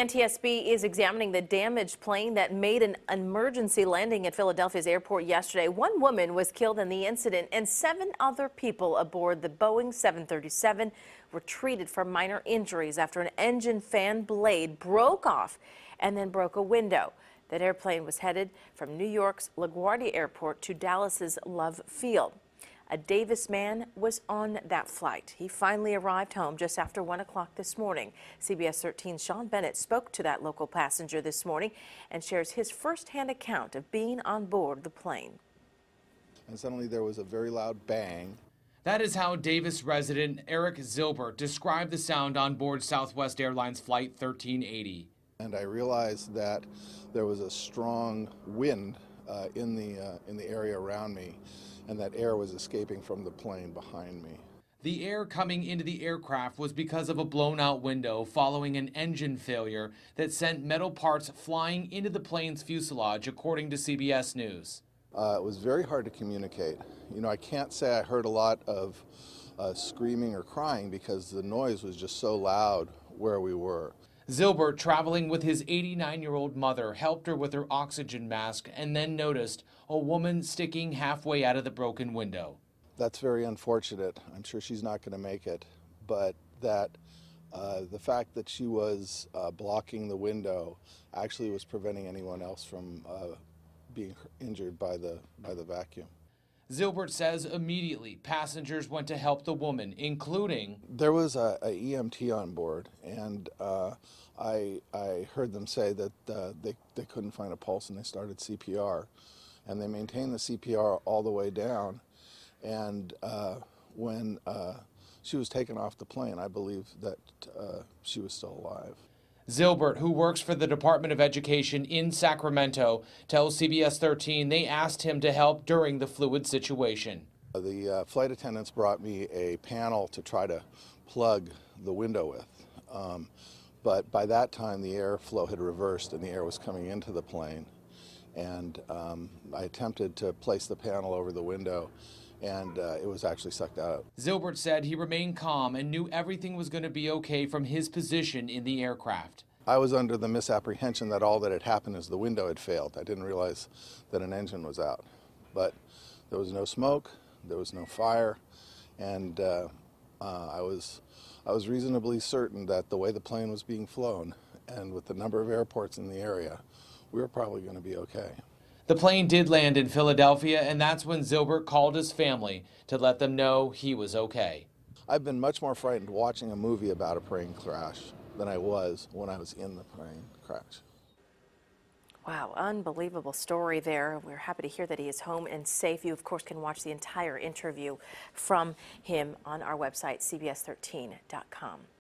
NTSB is examining the damaged plane that made an emergency landing at Philadelphia's airport yesterday. One woman was killed in the incident, and 7 other people aboard the Boeing 737 were treated for minor injuries after an engine fan blade broke off and then broke a window. That airplane was headed from New York's LaGuardia Airport to Dallas's Love Field. A Davis man was on that flight. He finally arrived home just after 1 o'clock this morning. CBS 13's Sean Bennett spoke to that local passenger this morning and shares his firsthand account of being on board the plane. And suddenly there was a very loud bang. That is how Davis resident Eric Zilbert described the sound on board Southwest Airlines Flight 1380. And I realized that there was a strong wind in the area around me, and that air was escaping from the plane behind me. The air coming into the aircraft was because of a blown-out window following an engine failure that sent metal parts flying into the plane's fuselage, according to CBS News. It was very hard to communicate. You know, I can't say I heard a lot of screaming or crying because the noise was just so loud where we were. Zilbert, traveling with his 89-year-old mother, helped her with her oxygen mask and then noticed a woman sticking halfway out of the broken window. That's very unfortunate. I'm sure she's not going to make it, but that the fact that she was blocking the window actually was preventing anyone else from being injured by the vacuum. Zilbert says immediately passengers went to help the woman, including... There was a EMT on board, and I heard them say that they couldn't find a pulse, and they started CPR. And they maintained the CPR all the way down, and when she was taken off the plane, I believe that she was still alive. Zilbert, who works for the Department of Education in Sacramento, tells CBS 13 they asked him to help during the fluid situation. The flight attendants brought me a panel to try to plug the window with, but by that time the airflow had reversed and the air was coming into the plane, and I attempted to place the panel over the window, and it was actually sucked out. Zilbert said he remained calm and knew everything was going to be okay from his position in the aircraft. I was under the misapprehension that all that had happened is the window had failed. I didn't realize that an engine was out. But there was no smoke, there was no fire, and I was reasonably certain that the way the plane was being flown and with the number of airports in the area, we were probably going to be okay. The plane did land in Philadelphia, and that's when Zilbert called his family to let them know he was okay. I've been much more frightened watching a movie about a plane crash than I was when I was in the plane crash. Wow, unbelievable story there. We're happy to hear that he is home and safe. You, of course, can watch the entire interview from him on our website, cbs13.com.